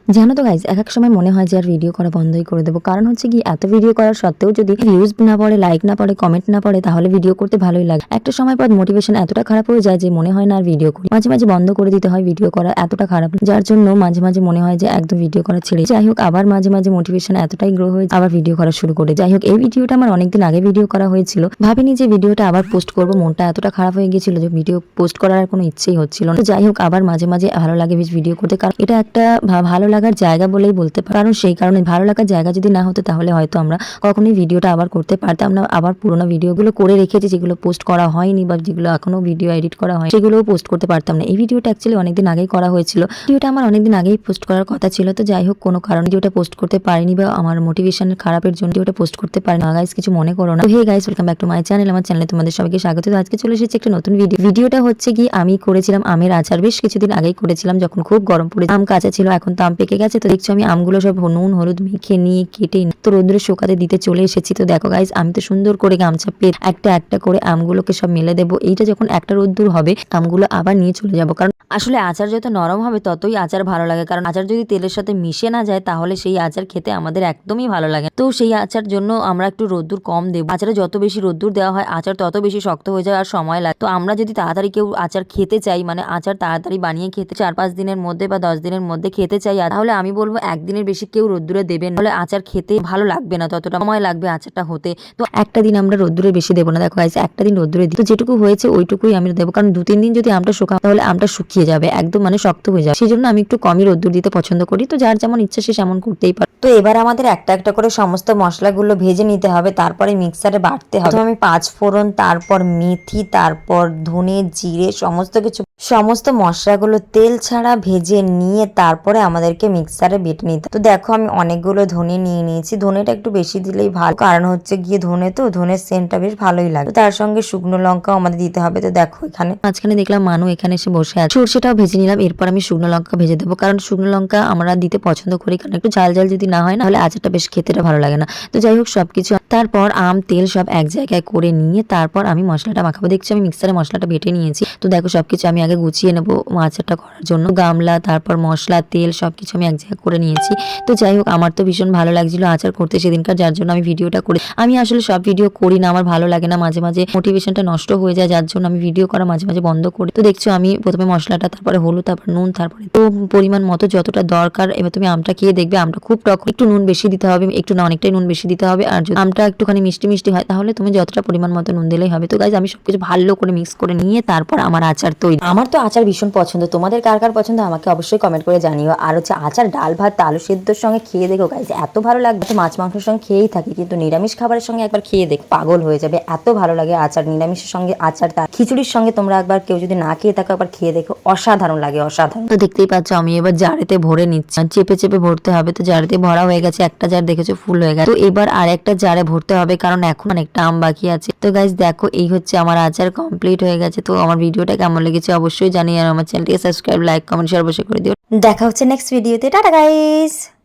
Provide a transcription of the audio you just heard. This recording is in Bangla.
জানো তো গাইজ, এক এক সময় মনে হয় যে আর ভিডিও করা বন্ধই করে দেবো। কারণ হচ্ছে কি, এত ভিডিও করার সত্ত্বেও যদি ভিউজ না পড়ে, লাইক না পড়ে, কমেন্ট না পড়ে, তাহলে ভিডিও করতে ভালোই লাগে। একটা সময় পর মোটিভেশন এতটা খারাপ হয়ে যায় যে মনে হয় না আর ভিডিও করি। মাঝে মাঝে বন্ধ করে দিতে হয় ভিডিও করা, এতটা খারাপ, যার জন্য মাঝে মাঝে মনে হয় যে একদম ভিডিও করা ছেড়ে। যাই হোক, আবার মাঝে মাঝে মোটিভেশন এতটাই গ্রো হয়ে আবার ভিডিও করা শুরু করে। যাই হোক, এই ভিডিওটা আমার অনেকদিন আগে ভিডিও করা হয়েছিল, ভাবিনি যে ভিডিওটা আবার পোস্ট করবো। মনটা এতটা খারাপ হয়ে গেছিল যে ভিডিও পোস্ট করার আর কোনো ইচ্ছেই হচ্ছিল না। তো যাই হোক, আবার মাঝে মাঝে ভালো লাগে ভিডিও করতে, কারণ এটা একটা ভালো লাগার জায়গা বলেই বলতে পারি। কারণ সেই কারণে ভালো লাগার জায়গা যদি না হতো তাহলে হয়তো আমরা কখনোই ভিডিওটা আবার করতে পারতাম না। আবার পুরোনো ভিডিওগুলো করে রেখেছি, যেগুলো পোস্ট করা হয়নি বা যেগুলো এখনো ভিডিও এডিট করা হয়, সেগুলোও পোস্ট করতে পারতাম না। এই ভিডিওটা অ্যাকচুয়ালি অনেকদিন আগেই করা হয়েছিল, ভিডিওটা আমার অনেকদিন আগেই পোস্ট করার কথা ছিল। তো যাই হোক, কোনো কারণে ভিডিওটা পোস্ট করতে পারিনি বা আমার মোটিভেশন খারাপের জন্য ভিডিওটা পোস্ট করতে পারি না। গাইস, কিছু মনে করো না। তো hey guys, welcome back to my channel. আমার চ্যানেলে তোমাদের সবাইকে স্বাগত। তো আজকে চলে এসেছে একটা নতুন ভিডিওটা হচ্ছে কি, আমি করেছিলাম আমের আচার। বেশ কিছুদিন আগেই করেছিলাম, যখন খুব গরম পড়ে, আম কাঁচা ছিল, এখন তো আম পেকে গেছে। তো দেখছো আমি আমগুলো সব নুন হলুদ মেখে নিয়ে কেটে তো রোদ্রে শুকাতে দিতে চলে এসেছি। তো দেখো গাইস, আমি তো সুন্দর করে গামছা পেয়ে একটা একটা করে আমগুলোকে সব মেলে দেবো। এইটা যখন একটা রোদ্দুর হবে, আমগুলো আবার নিয়ে চলে যাবো। কারণ আসলে আচার যত নরম হবে ততই আচার ভালো লাগে। কারণ আচার যদি তেলের সাথে মিশে না যায় তাহলে সেই আচার খেতে আমাদের একদমই ভালো লাগে। তো সেই আচার জন্য আমরা একটু রোদ্দুর কম দেবো। আচারে যত বেশি রোদ্দুর দেওয়া হয় আচার তত বেশি শক্ত হয়ে যায় আর সময় লাগে। তো আমরা যদি তাড়াতাড়ি কেউ আচার খেতে চাই, মানে আচার তাড়াতাড়ি বানিয়ে খেতে 4-5 দিনের মধ্যে বা 10 দিনের মধ্যে খেতে চাই, তাহলে আমি বলবো একদিনের বেশি কেউ রোদ্দুরে দেবেন, তাহলে আচার খেতে ভালো লাগবে না, ততটা সময় লাগবে আচারটা হতে। তো একটা দিন আমরা রোদ্দুরে বেশি দেবো না। দেখো গাইস, একটা দিন রোদ্দুরে দিই, তো যেটুকু হয়েছে ওইটুকুই আমি দেবো। কারণ 2-3 দিন যদি আমটা শুকাও তাহলে আমটা শুকিয়ে যাবে, একদম মানে শক্ত হয়ে যাবে। সেই জন্য আমি একটু কমই রোদ্দুর দিতে পছন্দ করি। তো যার যেমন ইচ্ছা সে সেমন করতেই পারে। তো এবার আমাদের একটা একটা করে সমস্ত মশলাগুলো ভেজে নিতে হবে, তারপরে মিক্সারে বাটতে হবে। আমি 5 ফোড়ন, তারপর মেথি, তারপর ধনে জিরে, সমস্ত মশলাগুলো তেল ছাড়া ভেজে নিয়ে তারপরে আমাদেরকে মিক্সারে বেটে নিতে। তো দেখো, আমি অনেকগুলো ধনে নিয়ে নিয়েছি। ধনেটা একটু বেশি দিলেই ভালো, কারণ হচ্ছে গিয়ে ধনে তো ধনের সেন্টটা বেশ ভালোই লাগে। তার সঙ্গে শুকনো লঙ্কাও আমাদের দিতে হবে। তো দেখো, এখানে মাঝখানে দেখলাম মানু এখানে এসে বসে আছে। সর্ষেটাও ভেজে নিলাম, এরপর আমি শুকনো লঙ্কা ভেজে দেবো। কারণ শুকনো লঙ্কা আমরা দিতে পছন্দ করি, কারণ একটু ঝাল ঝাল যদি না হয় না তাহলে আচারটা বেশ খেতেটা ভালো লাগে না। তো যাই হোক, সবকিছু তারপর আম তেল সব এক জায়গায় করে নিয়ে তারপর আমি মশলাটা মাখাবো। দেখছি আমি মিক্সারে মশলাটা বেটে নিয়েছি। তো দেখো, সবকিছু আমি আগে গুছিয়ে নেবো আচারটা করার জন্য। গামলা, তারপর মশলা, তেল সবকিছু আমি এক জায়গায় করে নিয়েছি। তো যাই হোক, আমার তো ভীষণ ভালো লাগছিল আচার করতে সেদিনকার, যার জন্য আমি ভিডিওটা করি। আমি আসলে সব ভিডিও করি না, আমার ভালো লাগে না, মাঝে মাঝে মোটিভেশনটা নষ্ট হয়ে যায়, যার জন্য আমি ভিডিও করা মাঝে মাঝে বন্ধ করি। তো দেখছো, আমি প্রথমে মশলাটা, তারপরে হলুদ, তারপর নুন, তারপরে তো পরিমাণ মতো যতটা দরকার। এবার তুমি আমটা খেয়ে দেখবে আমটা খুব টক, একটু নুন বেশি দিতে হবে, একটু না অনেকটাই নুন বেশি দিতে হবে। আর যদি আমটা একটুখানি মিষ্টি মিষ্টি হয় তাহলে তুমি যতটা পরিমাণ মতো নুন দিলেই হবে। তো গাইজ, আমি সবকিছু ভালো করে মিক্স করে নিয়ে তারপর আমার আচার তৈরি। আমার তো আচার ভীষণ পছন্দ, তোমাদের কার কার পছন্দ আমাকে অবশ্যই কমেন্ট করে জানিও। আর হচ্ছে আচার ডাল ভাত আলু সেদ্ধর সঙ্গে খেয়ে দেখো গাইজ, এত ভালো লাগবে। তো মাছ মাংসের সঙ্গে খেয়েই থাকি, কিন্তু নিরামিষ খাবারের সঙ্গে একবার খেয়ে দেখ, পাগল হয়ে যাবে, এত ভালো লাগে আচার। নিরামিষের সঙ্গে আচার, তার খিচুড়ির সঙ্গে তোমরা একবার কেউ যদি না খেয়ে থাকো একবার খেয়ে দেখো, অসাধারণ লাগে, অসাধারণ। তো দেখতেই পাচ্ছ আমি এবার জারেতে ভরে নিচ্ছি, চেপে চেপে ভরতে হবে। তো জারেতে ভরা হয়ে গেছে, একটা জার দেখেছো ফুল হয়ে গেছে। তো এবার আর একটা জারে ভরতে হবে, কারণ এখন অনেকটা আম বাকি আছে। তো গাইজ দেখো, এই হচ্ছে আমার আচার কমপ্লিট হয়ে গেছে। তো আমার ভিডিওটা কেমন লেগেছে অবশ্যই জানিয়ে, আর আমার চ্যানেলটিকে সাবস্ক্রাইব, লাইক, কমেন্ট শেয়ার অবশ্যই করে দিও। দেখা হচ্ছে নেক্সট ভিডিওতে। Tata guys.